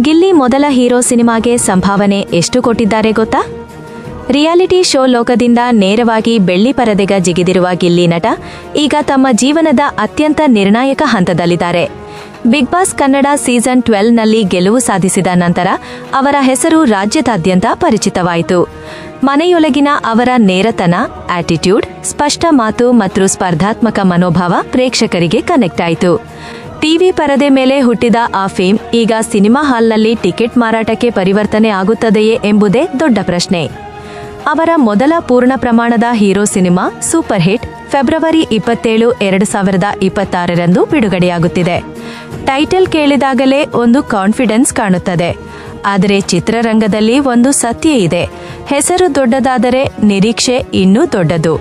ಗಿಲ್ಲಿ ಮೊದಲ ಹೀರೋ ಸಿನಿಮಾಗೆ ಸಂಭಾವನೆ ಎಷ್ಟು ಕೊಟ್ಟಿದ್ದಾರೆ ಗೊತ್ತಾ? ರಿಯಾಲಿಟಿ ಶೋ ಲೋಕದಿಂದ ನೇರವಾಗಿ ಬೆಳ್ಳಿ ಪರದೆಗೆ ಜಿಗಿದಿರುವ ಗಿಲ್ಲಿ ನಟ ಈಗ ತಮ್ಮ ಜೀವನದ ಅತ್ಯಂತ ನಿರ್ಣಾಯಕ ಹಂತದಲ್ಲಿದ್ದಾರೆ. ಬಿಗ್ ಬಾಸ್ ಕನ್ನಡ ಸೀಸನ್ 12ನಲ್ಲಿ ಗೆಲುವು ಸಾಧಿಸಿದ ನಂತರ ಅವರ ಹೆಸರು ರಾಜ್ಯದಾದ್ಯಂತ ಪರಿಚಿತವಾಯಿತು. ಮನೆಯೊಳಗಿನ ಅವರ ನೇರತನ, ಆಟಿಟ್ಯೂಡ್, ಸ್ಪಷ್ಟ ಮಾತು ಮತ್ತು ಸ್ಪರ್ಧಾತ್ಮಕ ಮನೋಭಾವ ಪ್ರೇಕ್ಷಕರಿಗೆ ಕನೆಕ್ಟ್ ಆಯಿತು. ಟಿವಿ ಪರದೆ ಮೇಲೆ ಹುಟ್ಟಿದ ಆ ಫೇಮ್ ಈಗ ಸಿನಿಮಾ ಹಾಲ್ನಲ್ಲಿ ಟಿಕೆಟ್ ಮಾರಾಟಕ್ಕೆ ಪರಿವರ್ತನೆ ಆಗುತ್ತದೆಯೇ ಎಂಬುದೇ ದೊಡ್ಡ ಪ್ರಶ್ನೆ. ಅವರ ಮೊದಲ ಪೂರ್ಣ ಪ್ರಮಾಣದ hero cinema super hit February 27, 2026ರಂದು ಬಿಡುಗಡೆಯಾಗುತ್ತಿದೆ. ಟೈಟಲ್ ಕೇಳಿದಾಗಲೇ ಒಂದು ಕಾನ್ಫಿಡೆನ್ಸ್ ಕಾಣುತ್ತದೆ. ಆದರೆ ಚಿತ್ರರಂಗದಲ್ಲಿ ಒಂದು ಸತ್ಯ ಇದೆ. ಹೆಸರು ದೊಡ್ಡದಾದರೆ ನಿರೀಕ್ಷೆ ಇನ್ನೂ ದೊಡ್ಡದು.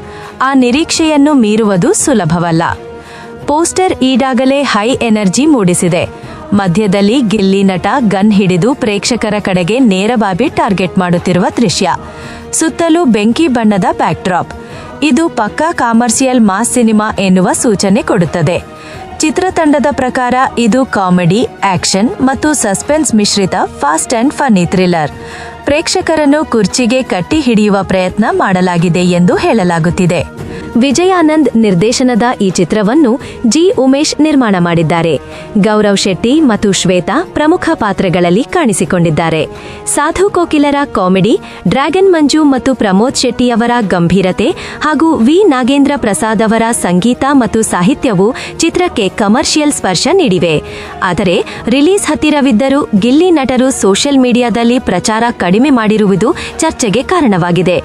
ಆ ನಿರೀಕ್ಷೆಯನ್ನು ಮೀರುವುದು ಸುಲಭವಲ್ಲ. ಪೋಸ್ಟರ್ ಈಗಾಗಲೇ ಹೈ ಎನರ್ಜಿ ಮೂಡಿಸಿದೆ. ಮಧ್ಯದಲ್ಲಿ ಗಿಲ್ಲಿ ನಟ ಗನ್ ಹಿಡಿದು ಪ್ರೇಕ್ಷಕರ ಕಡೆಗೆ ನೇರವಾಗಿ ಟಾರ್ಗೆಟ್ ಮಾಡುತ್ತಿರುವ ದೃಶ್ಯ. ಸುತ್ತಲೂ ಬೆಂಕಿ ಬಣ್ಣದ ಬ್ಯಾಕ್ಡ್ರಾಪ್. ಇದು ಪಕ್ಕಾ ಕಾಮರ್ಷಿಯಲ್ ಮಾಸ್ ಸಿನಿಮಾ ಎನ್ನುವ ಸೂಚನೆ ಕೊಡುತ್ತದೆ. ಚಿತ್ರತಂಡದ ಪ್ರಕಾರ ಇದು ಕಾಮಿಡಿ, ಆಕ್ಷನ್ ಮತ್ತು ಸಸ್ಪೆನ್ಸ್ ಮಿಶ್ರಿತ ಫಾಸ್ಟ್ ಅಂಡ್ ಫನ್ನಿ ಥ್ರಿಲ್ಲರ್. ಪ್ರೇಕ್ಷಕರನ್ನು ಕುರ್ಚಿಗೆ ಕಟ್ಟಿ ಹಿಡಿಯುವ ಪ್ರಯತ್ನ ಮಾಡಲಾಗಿದೆ ಎಂದು ಹೇಳಲಾಗುತ್ತಿದೆ. ವಿಜಯ್ ಆನಂದ್ ನಿರ್ದೇಶನದ ಈ ಚಿತ್ರವನ್ನು ಜಿ. ಉಮೇಶ್ ನಿರ್ಮಾಣ ಮಾಡಿದ್ದಾರೆ. ಗೌರವ್ ಶೆಟ್ಟಿ ಮತ್ತು ಶ್ವೇತಾ ಪ್ರಮುಖ ಪಾತ್ರಗಳಲ್ಲಿ ಕಾಣಿಸಿಕೊಂಡಿದ್ದಾರೆ. ಸಾಧು ಕೋಕಿಲರ ಕಾಮಿಡಿ, ಡ್ರ್ಯಾಗನ್ ಮಂಜು ಮತ್ತು ಪ್ರಮೋದ್ ಶೆಟ್ಟಿ ಅವರ ಗಂಭೀರತೆ ಹಾಗೂ ವಿ. ನಾಗೇಂದ್ರ ಪ್ರಸಾದ್ ಅವರ ಸಂಗೀತ ಮತ್ತು ಸಾಹಿತ್ಯವು ಚಿತ್ರಕ್ಕೆ ಕಮರ್ಷಿಯಲ್ ಸ್ಪರ್ಶ ನೀಡಿವೆ. ಆದರೆ ರಿಲೀಸ್ ಹತ್ತಿರವಿದ್ದರೂ ಗಿಲ್ಲಿ ನಟರು ಸೋಷಿಯಲ್ ಮೀಡಿಯಾದಲ್ಲಿ ಪ್ರಚಾರ ಕಡಿಮೆ ಮಾಡಿರುವುದು ಚರ್ಚೆಗೆ ಕಾರಣವಾಗಿದೆ.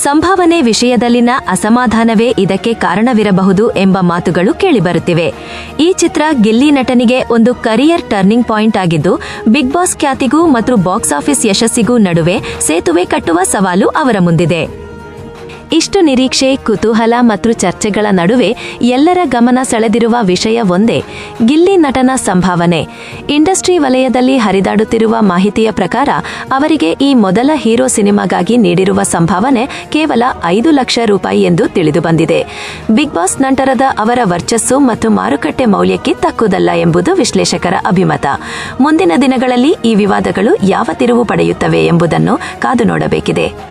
ಸಂಭಾವನೆ ವಿಷಯದಲ್ಲಿನ ಅಸಮಾಧಾನವೇ ಇದಕ್ಕೆ ಕಾರಣವಿರಬಹುದು ಎಂಬ ಮಾತುಗಳು ಕೇಳಿಬರುತ್ತಿವೆ. ಈ ಚಿತ್ರ ಗಿಲ್ಲಿ ನಟನಿಗೆ ಒಂದು ಕರಿಯರ್ ಟರ್ನಿಂಗ್ ಪಾಯಿಂಟ್ ಆಗಿದ್ದು, ಬಿಗ್ ಬಾಸ್ ಖ್ಯಾತಿಗೂ ಮತ್ತು ಬಾಕ್ಸ್ ಆಫೀಸ್ ಯಶಸ್ಸಿಗೂ ನಡುವೆ ಸೇತುವೆ ಕಟ್ಟುವ ಸವಾಲು ಅವರ ಮುಂದಿದೆ. ಇಷ್ಟು ನಿರೀಕ್ಷೆ, ಕುತೂಹಲ ಮತ್ತು ಚರ್ಚೆಗಳ ನಡುವೆ ಎಲ್ಲರ ಗಮನ ಸೆಳೆದಿರುವ ವಿಷಯ ಒಂದೇ: ಗಿಲ್ಲಿ ನಟನ ಸಂಭಾವನೆ. ಇಂಡಸ್ಟ್ರಿ ವಲಯದಲ್ಲಿ ಹರಿದಾಡುತ್ತಿರುವ ಮಾಹಿತಿಯ ಪ್ರಕಾರ ಅವರಿಗೆ ಈ ಮೊದಲ ಹೀರೋ ಸಿನಿಮಾಗಾಗಿ ನೀಡಿರುವ ಸಂಭಾವನೆ ಕೇವಲ 5 ಲಕ್ಷ ರೂಪಾಯಿ ಎಂದು ತಿಳಿದುಬಂದಿದೆ. ಬಿಗ್ ಬಾಸ್ ನಂತರದ ಅವರ ವರ್ಚಸ್ಸು ಮತ್ತು ಮಾರುಕಟ್ಟೆ ಮೌಲ್ಯಕ್ಕೆ ತಕ್ಕುದಲ್ಲ ಎಂಬುದು ವಿಶ್ಲೇಷಕರ ಅಭಿಮತ. ಮುಂದಿನ ದಿನಗಳಲ್ಲಿ ಈ ವಿವಾದಗಳು ಯಾವ ತಿರುವು ಪಡೆಯುತ್ತವೆ ಎಂಬುದನ್ನು ಕಾದು ನೋಡಬೇಕಿದೆ.